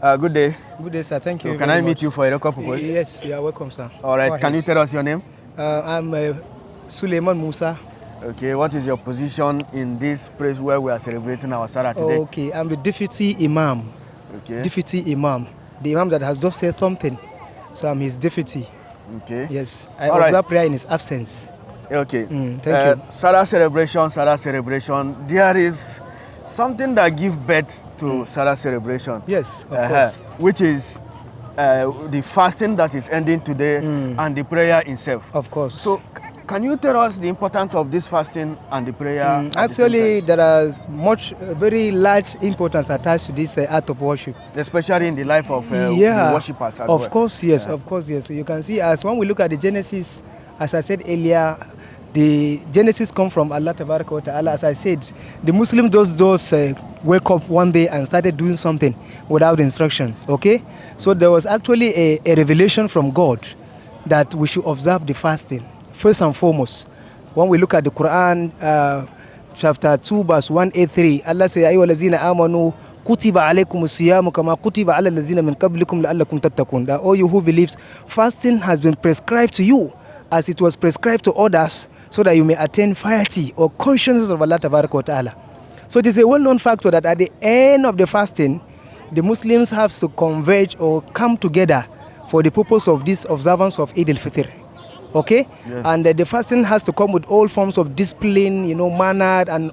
Good day. Good day, sir. Thank So you. can I meet you for a record purpose? Yes, you are welcome, sir. All right. Can you tell us your name? I'm Suleiman Musa. Okay. What is your position in this place where we are celebrating our Sallah today? Okay, I'm the Deputy Imam. Okay. Deputy Imam. The Imam that has just said something. So I'm his deputy. Okay. Yes. I observe prayer in his absence. Okay. Thank you. Sallah celebration. There is something that gives birth to Sallah celebration. Yes, of course. Which is the fasting that is ending today and the prayer itself. Of course. So, can you tell us the importance of this fasting and the prayer? Actually, there is very large importance attached to this act of worship. Especially in the life of the worshippers as well. Of course, yes. Of course, yes. You can see as when we look at the Genesis, as I said earlier, the Genesis come from Allah Tabaraka wa Ta'ala. As I said, the Muslim those wake up one day and started doing something without instructions, okay? So there was actually a revelation from God that we should observe the fasting. First and foremost, when we look at the Quran, chapter 2, verse 183, Allah says, أَيُّهَا الَّذِينَ آمَنُوا كُتِبَ عَلَيْكُمُ الصِّيَامُ كَمَا كُتِبَ عَلَى الَّذِينَ مِنْ قَبْلِكُمْ لَعَلَّكُمْ تَتَّقُونَ. That all you who believes, fasting has been prescribed to you as it was prescribed to others, so that you may attain piety or consciousness of Allah Tabaraka wa Ta'ala. So it is a well-known factor that at the end of the fasting, the Muslims have to converge or come together for the purpose of this observance of Eid al-Fitr. Okay? Yes. And the fasting has to come with all forms of discipline, manner, and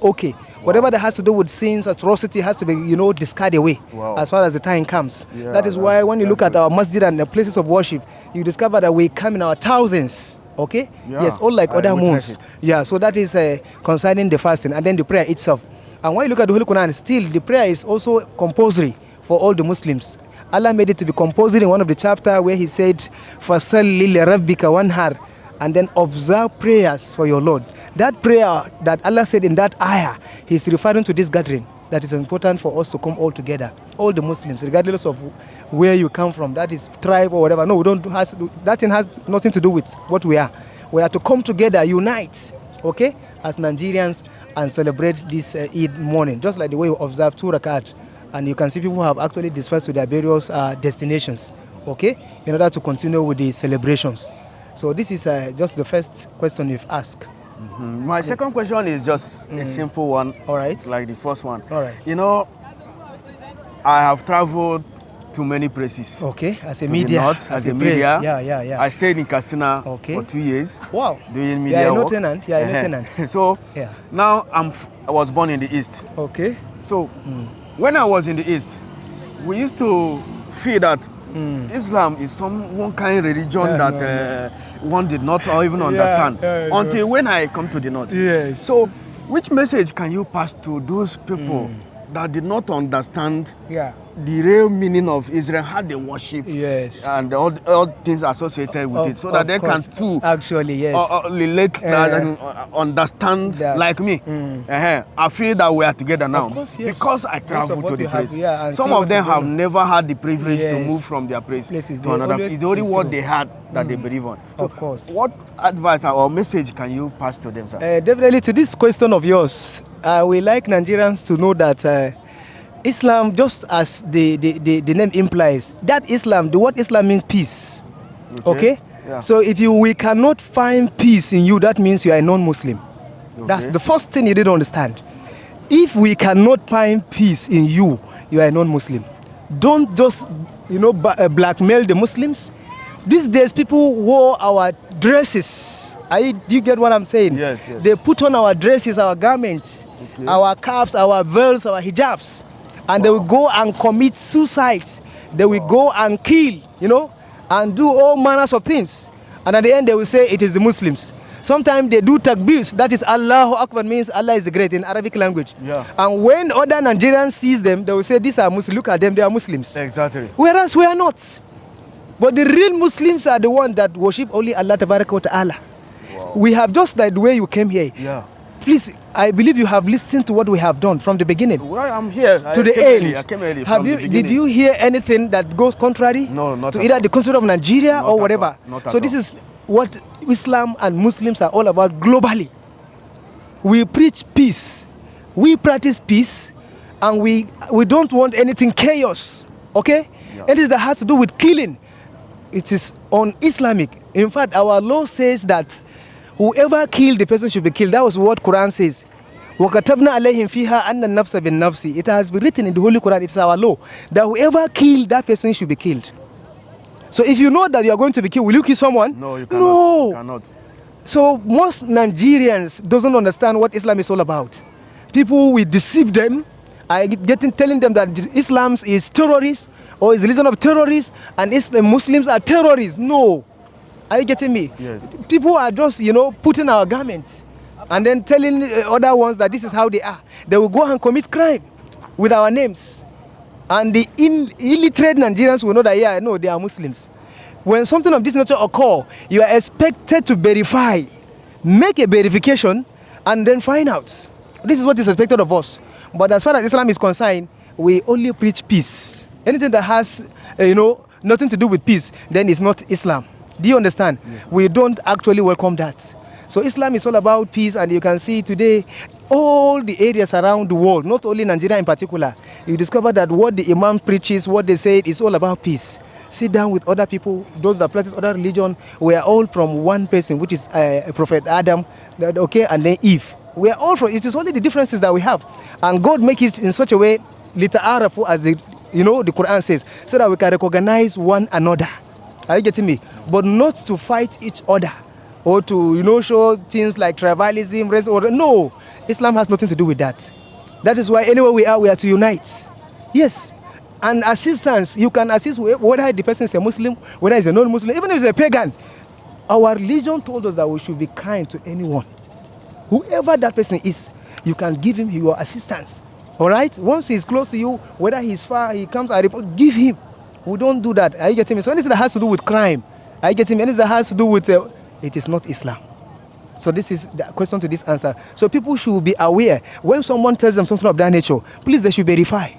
whatever that has to do with sins, atrocity has to be, discarded away as far as the time comes. Yeah, that is why when you look at our masjid and the places of worship, you discover that we come in our thousands. Okay? Yeah, yes, all like other months. Yeah, so that is concerning the fasting and then the prayer itself. And when you look at the Holy Quran, still the prayer is also compulsory for all the Muslims. Allah made it to be compulsory in one of the chapters where He said, فَصَلِّ لِرَبِّكَ وَانْهَارْ, and then observe prayers for your Lord. That prayer that Allah said in that ayah, He's referring to this gathering that is important for us to come all together, all the Muslims, regardless of where you come from, that is tribe or whatever. No, we don't. That thing has nothing to do with what we are. We are to come together, unite, okay, as Nigerians and celebrate this Eid morning, just like the way we observe 2 rakat. And you can see people have actually dispersed to their various destinations, okay, in order to continue with the celebrations. So this is just the first question you've asked. My second question is just a simple one. All right. It's like the first one. All right. I have traveled to many places. Okay, as a media. As a media. Yeah. I stayed in Katsina for 2 years. Wow. Doing media work. Tenant. Yeah, tenant. So now I was born in the East. Okay. So when I was in the East, we used to feel that Islam is one kind of religion that one did not even understand until when I come to the North. Yes. So which message can you pass to those people that did not understand the real meaning of Israel, how they worship, and all things associated with it, so that they can too actually relate and understand like me. I feel that we are together now because I travel to the place. Some of them have never had the privilege to move from their place to another. It's the only word they had that they believe on. So of course, what advice or message can you pass to them, sir? Definitely to this question of yours, we like Nigerians to know that Islam, just as the name implies, that Islam, the word Islam means peace. Okay? Yeah. So if we cannot find peace in you, that means you are a non-Muslim. Okay. That's the first thing you need to understand. If we cannot find peace in you, you are a non-Muslim. Don't just, blackmail the Muslims. These days, people wore our dresses. Do you get what I'm saying? Yes. They put on our dresses, our garments, our caps, our veils, our hijabs. And they will go and commit suicide. They will go and kill, and do all manners of things. And at the end, they will say it is the Muslims. Sometimes they do takbirs. That is Allahu Akbar, means Allah is the great in Arabic language. Yeah. And when other Nigerians sees them, they will say, these are Muslims. Look at them, they are Muslims. Exactly. Whereas we are not. But the real Muslims are the ones that worship only Allah Tabaraka wa Ta'ala. Wow. We have just like the way you came here. Yeah. Please, I believe you have listened to what we have done from the beginning. Well, I'm here. To the end. I came early. Did you hear anything that goes contrary? No, not to either the constitution of Nigeria or whatever. So this is what Islam and Muslims are all about globally. We preach peace. We practice peace, and we don't want anything chaos. Okay? Anything that has to do with killing, it is un-Islamic. In fact, our law says that whoever killed the person should be killed. That was what Quran says. وَكَتَبْنَا عَلَيْهِمْ فِيهَا أَنَّ النَّفْسَ بِالنَّفْسِ. It has been written in the Holy Quran, it's our law, that whoever killed that person should be killed. So if you know that you are going to be killed, will you kill someone? No, you cannot. No. You cannot. So most Nigerians doesn't understand what Islam is all about. People will deceive them, telling them that Islam is terrorist or is a religion of terrorists and Muslims are terrorists. No. Are you getting me? Yes. People are just, putting our garments and then telling other ones that this is how they are. They will go and commit crime with our names. And the illiterate Nigerians will know that, yeah, no, they are Muslims. When something of this nature occurs, you are expected to verify, make a verification, and then find out. This is what is expected of us. But as far as Islam is concerned, we only preach peace. Anything that has, nothing to do with peace, then it's not Islam. Do you understand? Yes. We don't actually welcome that. So Islam is all about peace, and you can see today, all the areas around the world, not only Nigeria in particular, you discover that what the Imam preaches, what they say, is all about peace. Sit down with other people, those that practice other religion. We are all from one person, which is Prophet Adam, okay, and then Eve. We are all from, it is only the differences that we have. And God make it in such a way, lita'arafu, as the Quran says, so that we can recognize one another. Are you getting me? But not to fight each other or to, show things like tribalism, race, or no. Islam has nothing to do with that. That is why anywhere we are to unite. Yes. And assistance, you can assist whether the person is a Muslim, whether it's a non-Muslim, even if it's a pagan. Our religion told us that we should be kind to anyone. Whoever that person is, you can give him your assistance. All right? Once he's close to you, whether he's far, he comes, give him. We don't do that. Are you getting me? So anything that has to do with crime, are you getting me? Anything that has to do with, it is not Islam. So this is the question to this answer. So people should be aware. When someone tells them something of that nature, please, they should verify.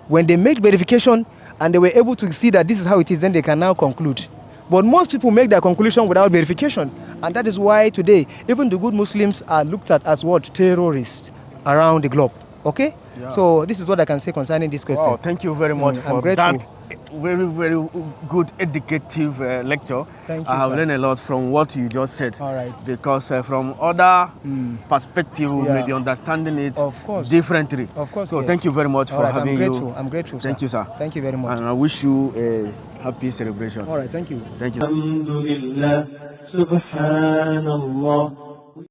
When they make verification and they were able to see that this is how it is, then they can now conclude. But most people make their conclusion without verification. And that is why today, even the good Muslims are looked at as what? Terrorists around the globe. Okay? Yeah. So this is what I can say concerning this question. Wow, thank you very much for that very, very good educative lecture. Thank you, I have learned a lot from what you just said. All right. Because from other perspective, we may be understanding it differently. Of course. So thank you very much for having you. I'm grateful. Thank you, sir. Thank you very much. And I wish you a happy celebration. All right. Thank you. Thank you. Alhamdulillah, subhanallah.